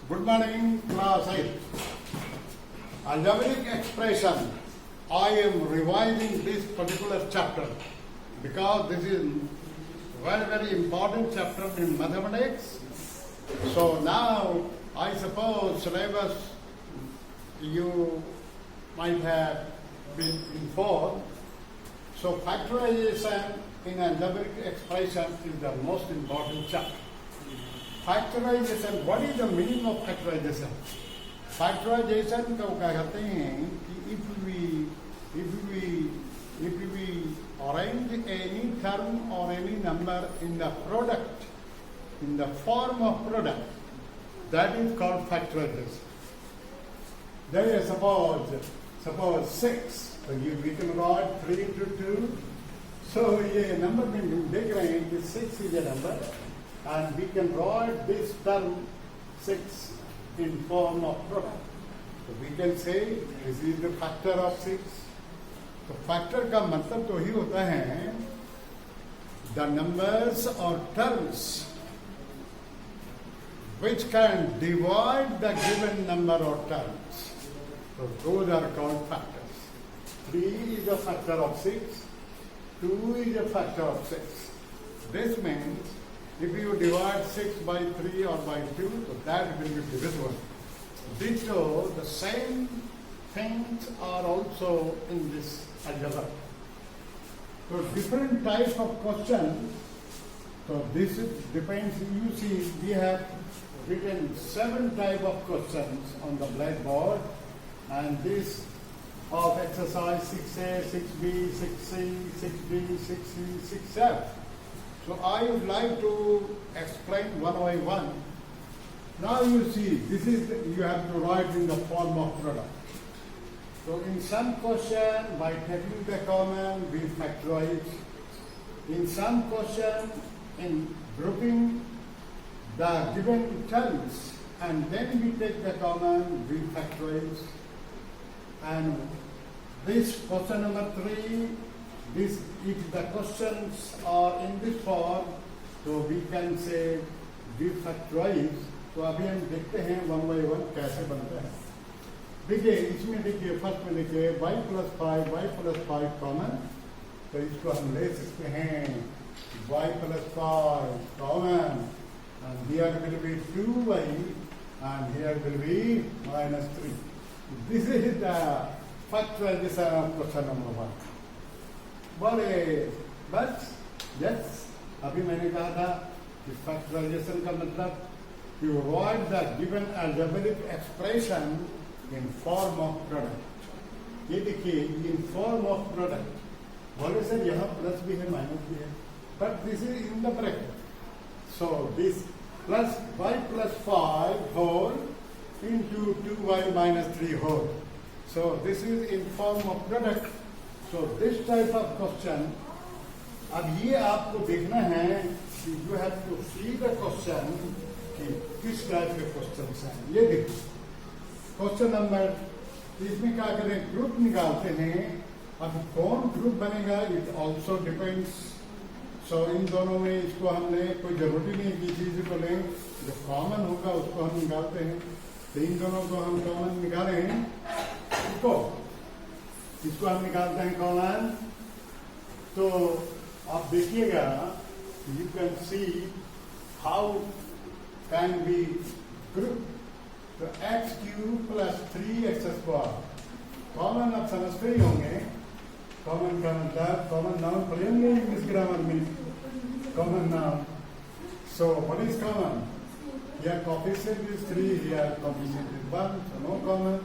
Good morning, class 8. Algebraic expression. I am revising this particular chapter because this is very, very important chapter in mathematics. So now, I suppose syllabus you might have been informed. So factorization in algebraic expression is the most important chapter. Factorisation, what is the meaning of factorisation? Factorisation को क्या कहते हैं कि if we arrange any term or any number in the product, in the form of product, that is called factorization. There is suppose 6, so we can write 3 into 2. So ये number में देख रहे हैं कि 6 is a number. And we can write this term 6 in form of product. So we can say this is the factor of 6. तो factor का मतलब तो ही होता है the numbers or terms which can divide the given number or terms. So those are called factors. 3 is a factor of 6. 2 is a factor of 6. This means if you divide 6 by 3 or by 2, so that will be divisible. Ditto, the same things are also in this algebra. So different types of questions. So this depends. You see, we have written 7 types of questions on the blackboard, and this of exercise 6A, 6B, 6C, 6D, 6E, 6F. So I would like to explain one by one. Now you see, this is you have to write in the form of product. So in some question, by taking the common, we factorize. In some question, in grouping the given terms, and then we take the common, we factorize. And this question number 3. This, if the questions are in this form, so we can say we factorize. तो अभी हम देखते हैं 1 by 1 कैसे बनता है. देखिए इसमें देखिए फर्स्ट में देखिए y plus 5 कॉमन, तो इसको हम ले सकते हैं y plus 5 common, and here will be 2y and here will be -3. This is the factorization of question number 1. बस यस, अभी मैंने कहा था कि फैक्टराइजेशन का मतलब कि write the given algebraic expression in form of product. ये देखिए in form of product. बोले सर यहाँ प्लस भी है माइनस भी है, but this is in the bracket. So this plus y plus 5 whole into 2y minus 3 whole. So this is in form of product. So this type of question, अब ये आपको देखना है कि you have to see the question कि किस type के question हैं. ये देखिए क्वेश्चन नंबर, इसमें क्या करें, ग्रुप निकालते हैं. अब कौन ग्रुप बनेगा इट ऑल्सो डिपेंड्स. सो इन दोनों में इसको हमने कोई जरूरी नहीं कि चीज को लें, जो कॉमन होगा उसको हम निकालते हैं. तो इन दोनों को हम कॉमन निकाले हैं, इसको हम निकालते हैं कॉमन. तो आप देखिएगा, you can see how can be group. तो x³ plus 3x² कॉमन आप समझते ही होंगे. कॉमन का मतलब कॉमन नाउन पढ़ेंगे इंग्लिश ग्रामर में, common noun. So what is common? Here coefficient is 3, here coefficient is 1, so no common.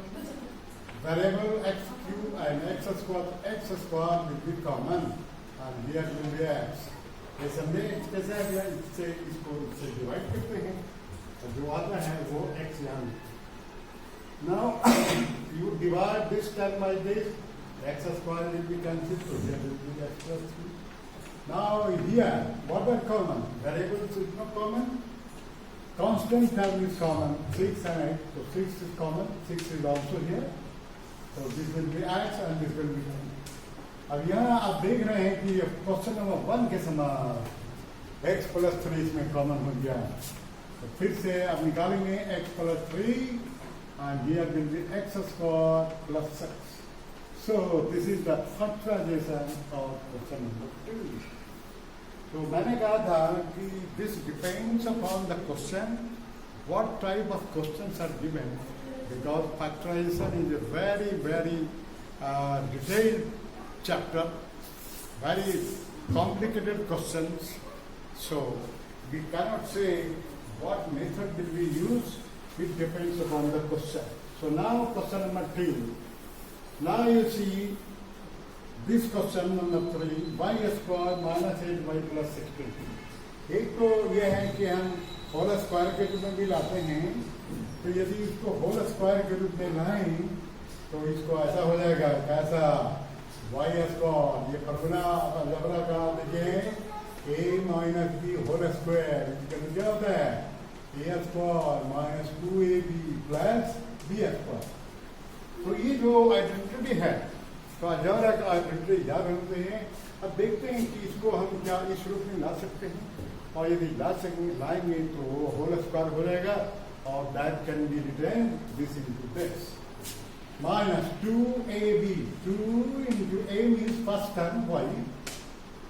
Variable x³ and x² will be common, and here will be x. ये समझे कैसे आ गया? इससे इसको इससे divide करते हैं, तो जो आता है वो x यहाँ. Now you divide this term by this, x² will be cancelled, so there will be x plus 3. Now here, what are common? Variables is not common. Constant term is common, 6 and 8. So 6 is common, 6 is also here. So this will be x and this will be 10. अब यहाँ आप देख रहे हैं कि question number 1 के समान x plus 3 इसमें कॉमन हो गया. तो फिर से अब निकालेंगे x plus 3 and here will be x square plus 6. So this is the factorization of question number 2. तो मैंने कहा था कि this depends upon the question, what type of questions are given, because factorization is a very, very detailed chapter, very complicated questions. So we cannot say what method will we use. It depends upon the question. So now question number 2. Now you see this question number 3, y square minus 8y plus 16. एक तो ये है कि हम whole square के रूप में भी लाते हैं, तो यदि इसको होल स्क्वायर के रूप में लाएं तो इसको ऐसा हो जाएगा, कैसा y स्क्वायर, ये फॉर्मूला अलजेब्रा का देखिए a minus B whole square, इसका क्या होता है a square minus 2ab plus b square. तो ये जो आइडेंटिटी है, तो अलजेब्रा का आइडेंटिटी याद रखते हैं. अब देखते हैं कि इसको हम क्या इस रूप में ला सकते हैं, और यदि लाएंगे तो होल स्क्वायर हो जाएगा, और that can be written this into this minus 2ab. 2 into a means first term y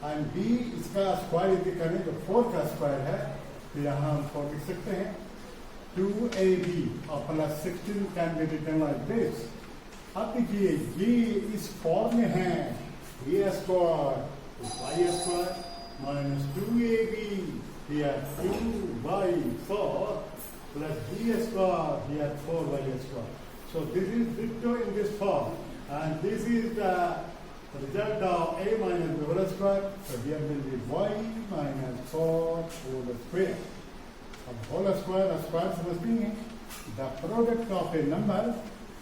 and b इसका स्क्वायर यदि करें तो 4 का स्क्वायर है, तो यहाँ हम 4 लिख सकते हैं. 2ab और plus 16 can be written like this. अब देखिए ये इस फॉर्म में है, a square y square minus 2ab here 2y4 plus b square here 4y square. So this is written in this form, and this is the result of a minus b whole square. So here will be y minus 4 whole square. अब whole square समझते हैं, the product of a number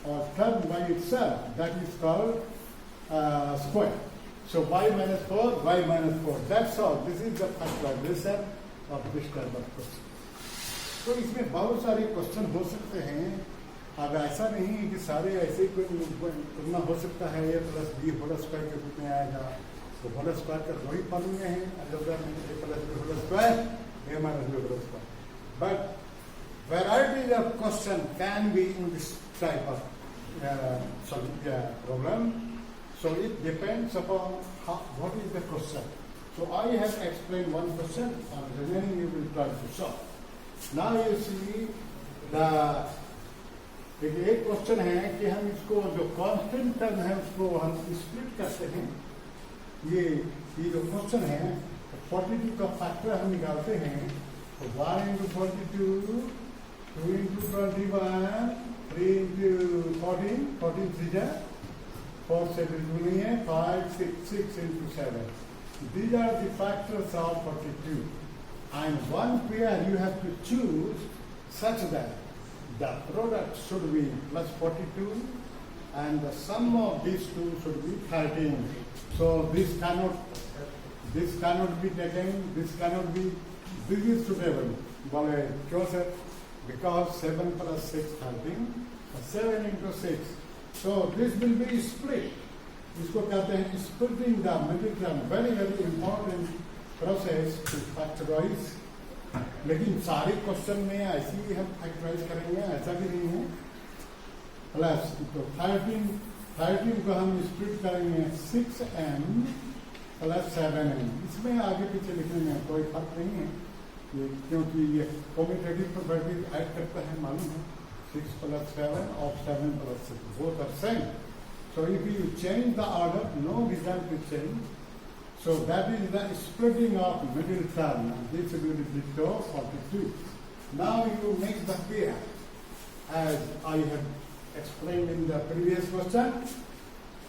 or term by itself, that is called square. So y minus 4, y minus 4. That's all. This is the factorization of this type of question. तो इसमें बहुत सारे question हो सकते हैं. अब ऐसा नहीं है कि सारे ऐसे ही करना हो सकता है. ए प्लस बी होल स्क्वायर के रूप में आएगा, तो होल स्क्वायर का दो ही फॉर्मूले हैं अलजेब्रा में, A plus B whole square, A minus B whole square. But variety of question can be in this type of problem. So it depends upon what is the question. So I have explained one question, and remaining you will try to solve. Now you see the एक question है कि हम इसको जो constant term है उसको हम split करते हैं. ये जो क्वेश्चन है 42 का फैक्टर हम निकालते हैं. तो 1 into 42, 2 into 21, 3 into 14, 14 3 4 से बिल्कुल नहीं है, 5 6 into 7. These are the factors of 42, and one pair you have to choose such that the product should be plus 42 and the sum of these two should be 13. So this cannot be taken, this cannot be, this is suitable. बोले क्यों sir? Because 7 plus 6 13, 7 into 6. So this will be split. इसको कहते हैं splitting the middle term. Very very important process to factorize. लेकिन सारे question में ऐसे ही हम फैक्टराइज करेंगे, ऐसा भी नहीं है. प्लस तो 13 को हम स्प्लिट करेंगे 6m प्लस 7m. इसमें आगे पीछे लिखने में कोई फर्क नहीं है, क्योंकि ये कॉम्यूटेटिव प्रॉपर्टी ऐड करता है, मालूम है. 6 plus 7 or 7 plus 6, both are same. So if you change the order, no result will change. So that is the splitting of middle term. This will be to 42. Now you make the pair as I have explained in the previous question.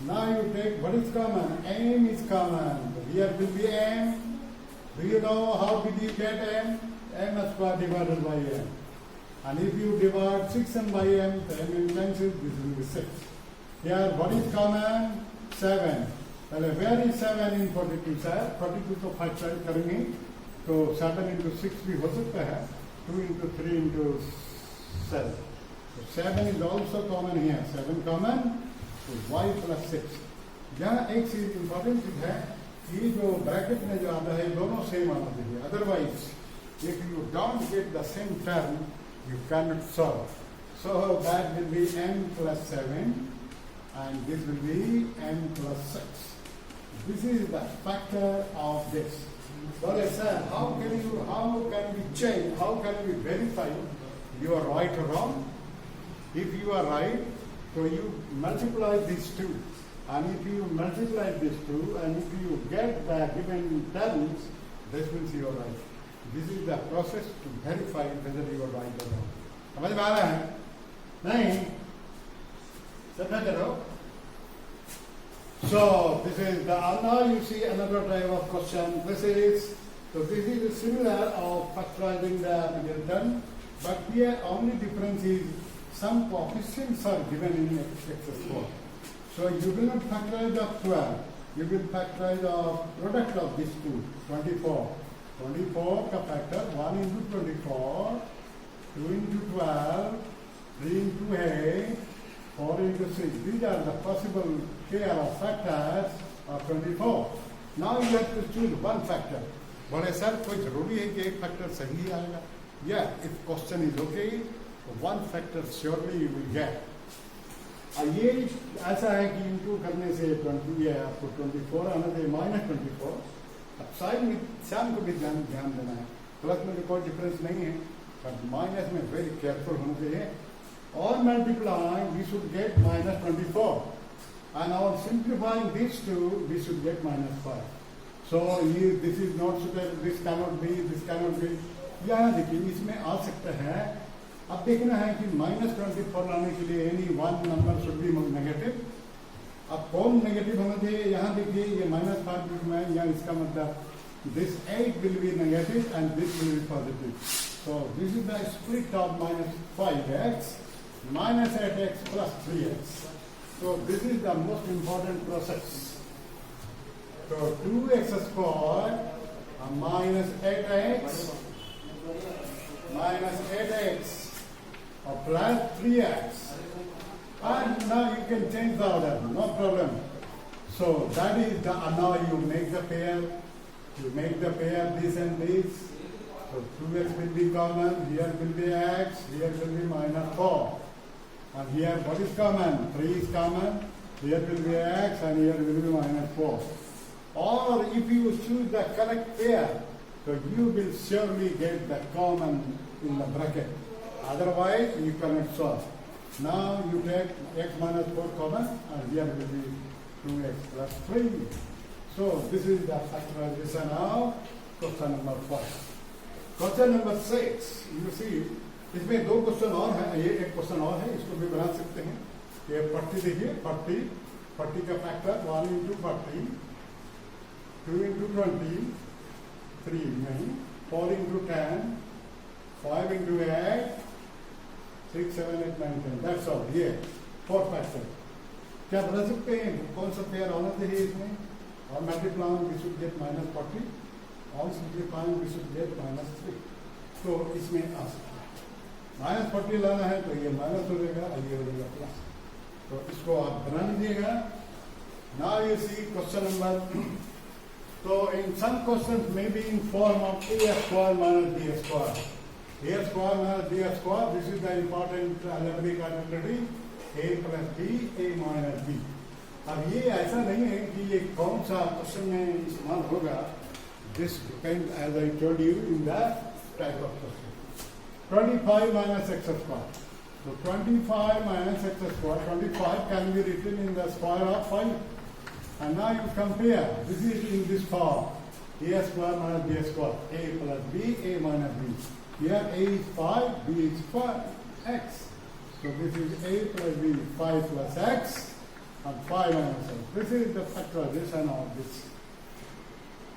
Now you take what is common. M is common. Here will be M. Do you know how did you get M? M square divided by M. And if you divide 6m by m, the m cancels, this will be 6. Here what is common? 7. पहले where is 7 in 42 sir? 42 को factorise करेंगे तो 7 into 6 भी हो सकता है, 2 into 3 into 7. So 7 is also common here. 7 common, so y plus 6. यहाँ एक चीज इम्पोर्टेंट चीज है, ये जो ब्रैकेट में जो आता है दोनों सेम आना चाहिए, otherwise If you don't get the same term, you cannot solve. So that will be n plus 7 and this will be n plus 6. This is the factor of this. So I said, how can we change, how can we verify you are right or wrong? If you are right, so you multiply these two. And if you multiply these two, and if you get the given terms, this means you are right. This is the process to verify whether you are right or wrong. समझ में आ रहा है? नहीं? समझ करो? So this is the now you see another type of question. This is similar of factorizing the middle term, but here only difference is some coefficients are given in x2. So you will not factorize of 12. You will factorize the product of these two, 24. 24 का factor 1 into 24, 2 into 12, 3 into 8, 4 into 6. These are the possible pair of factors of 24. Now you have to choose one factor. बोले sir कोई जरूरी है कि एक factor सही ही आएगा? Yeah, if question is okay, one factor surely you will get. ये ऐसा है कि इंटू करने से 20 है, आपको 24 आना चाहिए -24. अब साइड में शाम को भी ध्यान देना है. प्लस में कोई डिफरेंस नहीं है, पर माइनस में वेरी केयरफुल होना चाहिए. On multiplying, we should get -24. And on simplifying these two, we should get -5. So this is not suitable, this cannot be. यहाँ देखिए इसमें आ सकता है. अब देखना है कि -24 लाने के लिए any one number should be negative. अब कौन नेगेटिव होना चाहिए? यहाँ देखिए ये -5 में, या इसका मतलब this 8 will be negative and this will be positive. So this is the split of -5x -8x plus 3x. So this is the most important process. So 2x squared minus 8x plus 3x. And now you can change the order, no problem. So that is the, now you make the pair. You make the pair this and this. So 2x will be common, here will be x, here will be -4. And here what is common? 3 is common, here will be x and here will be -4. Or if you choose the correct pair, so you will surely get the common in the bracket. Otherwise you cannot solve. Now you take x -4 common and here will be 2x plus 3. So this is the factorization of question number 5. Question number 6, you see, इसमें दो question और है, ये एक question और है, इसको भी बना सकते हैं. ये पट्टी देखिए, पट्टी का फैक्टर 1 into 40, 2 into 20, 3 नहीं, 4 into 10, 5 into 8, 6, 7, 8, 9, 10. That's all. ये 4 फैक्टर. क्या बता सकते हैं कौन सा पेयर होना चाहिए इसमें? और मल्टीप्लाइंग we should get -40, और सिंप्लीफाइंग we should get -3. तो इसमें आ सकता है. -40 लाना है तो ये माइनस हो जाएगा और ये हो जाएगा प्लस. तो इसको आप बना लीजिएगा. Now you see question number. तो in some questions may be in form of a square minus b square. A square minus b square, this is the important algebraic identity. A plus b, a minus b. अब ये ऐसा नहीं है कि ये कौन सा क्वेश्चन में इस्तेमाल होगा. This depends, as I told you, in the type of question. 25 minus x square. So 25 minus x square, 25 can be written in the square of 5. And now you compare, this is in this form. A square minus b square, a plus b, a minus b. Here a is 5, b is 5, x. So this is a plus b, 5 plus x, and 5 minus x. This is the factorization of this.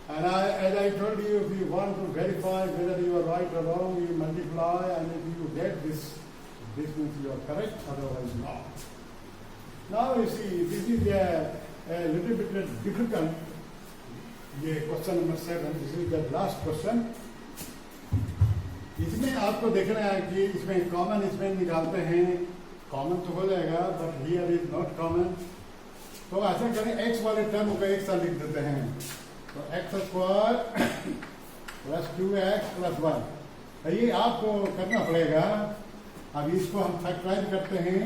And as I told you, if you want to verify whether you are right or wrong, you multiply, and if you get this means you are correct, otherwise not. Now you see, this is a little bit difficult. ये question number 7, this is the last question. इसमें आपको देखना है कि इसमें common इसमें निकालते हैं. कॉमन तो हो जाएगा, but here is not common. तो ऐसा करें, x वाले टर्म को एक साथ लिख देते हैं. तो x square plus 2x plus 1। ये आपको करना पड़ेगा। अब इसको हम फैक्टराइज करते हैं,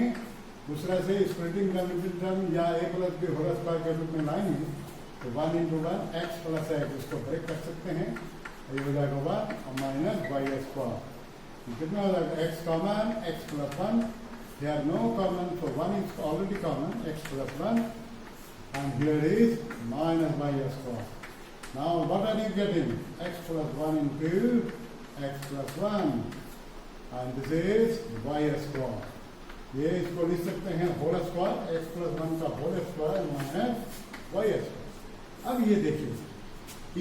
दूसरा से स्प्लिटिंग टर्म या a plus b whole square के रूप में लाएंगे तो 1 इंटू 1 x प्लस x, इसको ब्रेक कर सकते हैं। ये हो जाएगा 1 माइनस वाई स्क्वायर। कितना हो जाएगा x common x plus 1, here no common, so 1 is already common, x plus 1, and here is minus y square. Now what are you getting? X plus 1 into x plus 1, and this is y square. ये इसको लिख सकते हैं whole square, x plus 1 का whole square minus y square. अब ये देखिए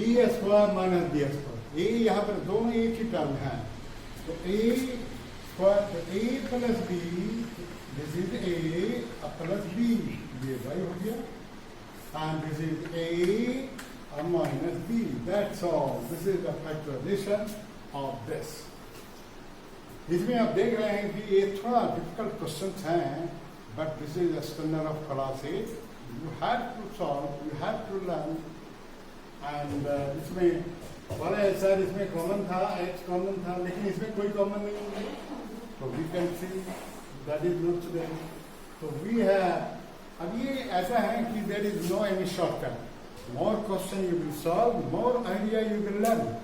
e square minus b square, ये यहाँ पर दोनों एक ही टर्म है, तो a स्क्वायर, तो a plus b, this is a plus b, ये y हो गया, and this is a minus b, that's all. This is the factorisation of this. इसमें आप देख रहे हैं कि ये थोड़ा डिफिकल्ट क्वेश्चन हैं, but this is the standard of classes, you have to solve, you have to learn. And इसमें बड़ा सर इसमें कॉमन था, x कॉमन था, लेकिन इसमें कोई कॉमन नहीं है, तो we can see that is not there. तो वी हैव, अब ये ऐसा है कि there is no any shortcut, more question you will solve, more idea you will learn.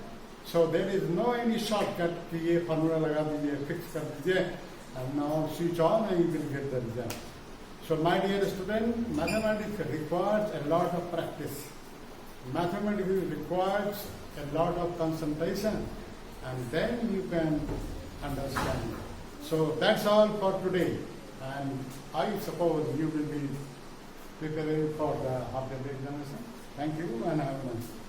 So there is no any shortcut कि ये फार्मूला लगा दीजिए, फिक्स कर दीजिए, and now switch on and you will get the result. So my dear student, mathematics requires a lot of practice. Mathematics requires a lot of concentration, and then you can understand. So that's all for today, and I suppose you will be preparing for the half-day examination. Thank you and have a nice day.